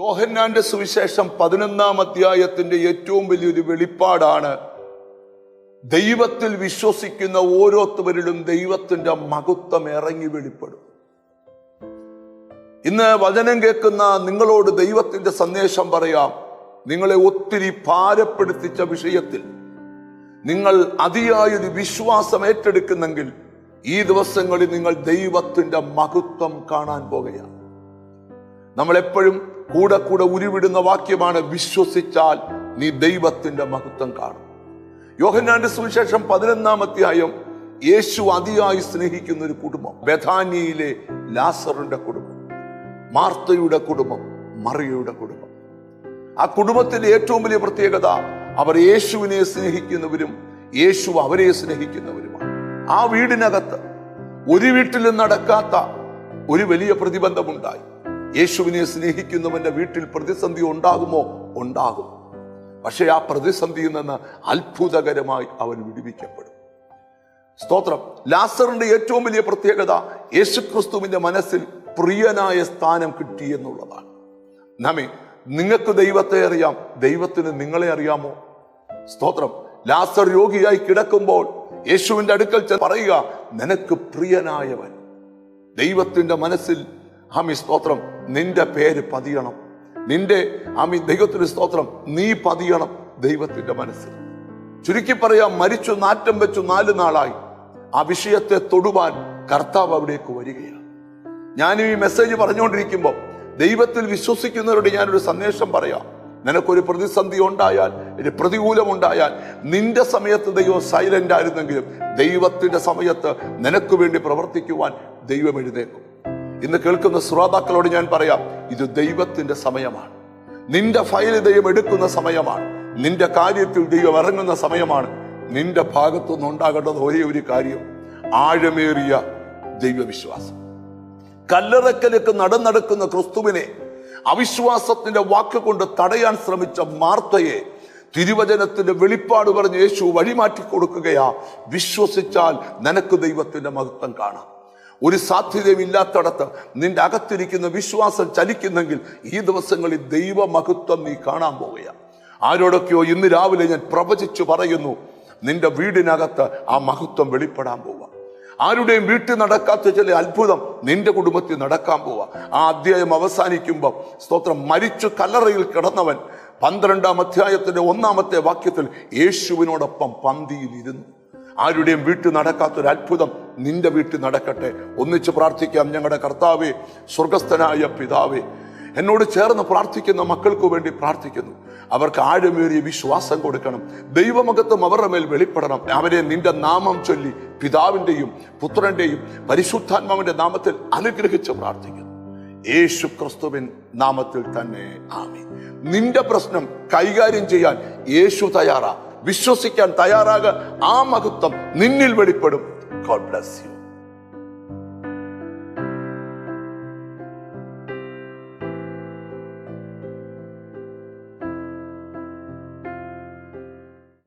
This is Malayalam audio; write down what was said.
യോഹന്നാന്റെ സുവിശേഷം 11-ാം അധ്യായത്തിന്റെ ഏറ്റവും വലിയൊരു വെളിപ്പാടാണ് ദൈവത്തിൽ വിശ്വസിക്കുന്ന ഓരോരുത്തരിലും ദൈവത്തിന്റെ മഹത്വം ഇറങ്ങി വെളിപ്പെടും. ഇന്ന് വചനം കേൾക്കുന്ന നിങ്ങളോട് ദൈവത്തിന്റെ സന്ദേശം പറയാം. നിങ്ങളെ ഒത്തിരി ഭാരപ്പെടുത്തിച്ച വിഷയത്തിൽ നിങ്ങൾ അതിയായൊരു വിശ്വാസം ഏറ്റെടുക്കുന്നെങ്കിൽ ഈ ദിവസങ്ങളിൽ നിങ്ങൾ ദൈവത്തിന്റെ മഹത്വം കാണാൻ പോകുകയാണ്. നമ്മളെപ്പോഴും കൂടെ കൂടെ ഉരുവിടുന്ന വാക്യമാണ്, വിശ്വസിച്ചാൽ നീ ദൈവത്തിന്റെ മഹത്വം കാണും. യോഹന്നാന്റെ സുവിശേഷം 11-ാം അധ്യായം യേശു അതിയായി സ്നേഹിക്കുന്ന ഒരു കുടുംബം, ബഥാനിയിലെ ലാസറിന്റെ കുടുംബം, മാർത്തയുടെ കുടുംബം, മറിയയുടെ കുടുംബം. ആ കുടുംബത്തിന്റെ ഏറ്റവും വലിയ പ്രത്യേകത, അവർ യേശുവിനെ സ്നേഹിക്കുന്നവരും യേശു അവരെ സ്നേഹിക്കുന്നവരുമാണ്. ആ വീടിനകത്ത് ഒരു വീട്ടിലും നടക്കാത്ത ഒരു വലിയ പ്രതിബന്ധമുണ്ടായി. യേശുവിനെ സ്നേഹിക്കുന്നവന്റെ വീട്ടിൽ പ്രതിസന്ധി ഉണ്ടാകുമോ? ഉണ്ടാകും. പക്ഷെ ആ പ്രതിസന്ധിയിൽ നിന്ന് അത്ഭുതകരമായി അവൻ വിടുവിക്കപ്പെടും. സ്തോത്രം. ലാസറിന്റെ ഏറ്റവും വലിയ പ്രത്യേകത, യേശുക്രിസ്തുവിന്റെ മനസ്സിൽ പ്രിയനായ സ്ഥാനം കിട്ടി എന്നുള്ളതാണ്. നമ്മെ നിങ്ങൾക്ക് ദൈവത്തെ അറിയാം, ദൈവത്തിന് നിങ്ങളെ അറിയാമോ? സ്തോത്രം. ലാസർ രോഗിയായി കിടക്കുമ്പോൾ യേശുവിന്റെ അടുക്കൽ പറയുക, നിനക്ക് പ്രിയനായവൻ. ദൈവത്തിന്റെ മനസ്സിൽ സ്തോത്രം, നിന്റെ പേര് പതിയണം, നിന്റെ ദൈവത്തിന്റെ സ്തോത്രം നീ പതിയണം ദൈവത്തിന്റെ മനസ്സിൽ. ചുരുക്കി പറയാം, മരിച്ചു നാറ്റം വെച്ചു 4 നാളായി. ആ വിഷയത്തെ തൊടുവാൻ കർത്താവ് അവിടേക്ക് വരികയാണ്. ഞാൻ ഈ മെസ്സേജ് പറഞ്ഞുകൊണ്ടിരിക്കുമ്പോൾ ദൈവത്തിൽ വിശ്വസിക്കുന്നവരോട് ഞാനൊരു സന്ദേശം പറയാം. നിനക്കൊരു പ്രതിസന്ധി ഉണ്ടായാൽ, ഒരു പ്രതികൂലം ഉണ്ടായാൽ, നിന്റെ സമയത്ത് ദൈവം സൈലന്റ് ആയിരുന്നെങ്കിലും ദൈവത്തിന്റെ സമയത്ത് നിനക്ക് വേണ്ടി പ്രവർത്തിക്കുവാൻ ദൈവം എഴുന്നേക്കും. ഇന്ന് കേൾക്കുന്ന ശ്രോതാക്കളോട് ഞാൻ പറയാം, ഇത് ദൈവത്തിന്റെ സമയമാണ്. നിന്റെ ഫയൽ ദൈവം എടുക്കുന്ന സമയമാണ്. നിന്റെ കാര്യത്തിൽ ദൈവം ഇറങ്ങുന്ന സമയമാണ്. നിന്റെ ഭാഗത്തുനിന്ന് ഉണ്ടാകേണ്ടത് ഒരേ ഒരു കാര്യം, ആഴമേറിയ ദൈവവിശ്വാസം. കല്ലറക്കലേക്ക് നടക്കുന്ന ക്രിസ്തുവിനെ അവിശ്വാസത്തിന്റെ വാക്കുകൊണ്ട് തടയാൻ ശ്രമിച്ച മാർത്തയെ തിരുവചനത്തിന്റെ വെളിപ്പാട് പറഞ്ഞ് യേശു വഴിമാറ്റി കൊടുക്കുകയാ. വിശ്വസിച്ചാൽ നിനക്ക് ദൈവത്തിന്റെ മഹത്വം കാണാം. ഒരു സാധ്യതയും ഇല്ലാത്തടത്ത് നിന്റെ അകത്തിരിക്കുന്ന വിശ്വാസം ചലിക്കുന്നെങ്കിൽ ഈ ദിവസങ്ങളിൽ ദൈവമഹത്വം നീ കാണാൻ പോവുകയാണ്. ആരോടൊക്കെയോ ഇന്ന് രാവിലെ ഞാൻ പ്രവചിച്ചു പറയുന്നു, നിന്റെ വീടിനകത്ത് ആ മഹത്വം വെളിപ്പെടാൻ പോവുക. ആരുടെയും വീട്ടിൽ നടക്കാത്ത ചില അത്ഭുതം നിന്റെ കുടുംബത്തിൽ നടക്കാൻ പോവുക. ആ അധ്യായം അവസാനിക്കുമ്പോൾ സ്തോത്രം, മരിച്ചു കല്ലറയിൽ കിടന്നവൻ 12-ാം അധ്യായത്തിന്റെ 1-ാമത്തെ വാക്യത്തിൽ യേശുവിനോടൊപ്പം പന്തിയിൽ ഇരുന്നു. ആരുടെയും വീട്ടിൽ നടക്കാത്തൊരു അത്ഭുതം നിന്റെ വീട്ടിൽ നടക്കട്ടെ. ഒന്നിച്ച് പ്രാർത്ഥിക്കാം. ഞങ്ങളുടെ കർത്താവേ, സ്വർഗസ്ഥനായ പിതാവേ, എന്നോട് ചേർന്ന് പ്രാർത്ഥിക്കുന്ന മക്കൾക്ക് വേണ്ടി പ്രാർത്ഥിക്കുന്നു. അവർക്ക് ആഴമേറിയ വിശ്വാസം കൊടുക്കണം. ദൈവമഹത്വം അവരുടെ മേൽ വെളിപ്പെടണം. അവരെ നിന്റെ നാമം ചൊല്ലി പിതാവിന്റെയും പുത്രന്റെയും പരിശുദ്ധാത്മാവിന്റെ നാമത്തിൽ അനുഗ്രഹിച്ച് പ്രാർത്ഥിക്കുന്നു. യേശു ക്രിസ്തുവിൻ നാമത്തിൽ തന്നെ ആമീൻ. നിന്റെ പ്രശ്നം കൈകാര്യം ചെയ്യാൻ യേശു തയ്യാറാ. വിശ്വസിക്കാൻ തയ്യാറാക. ആ മഹത്വം നിന്നിൽ വെളിപ്പെടും. God bless U.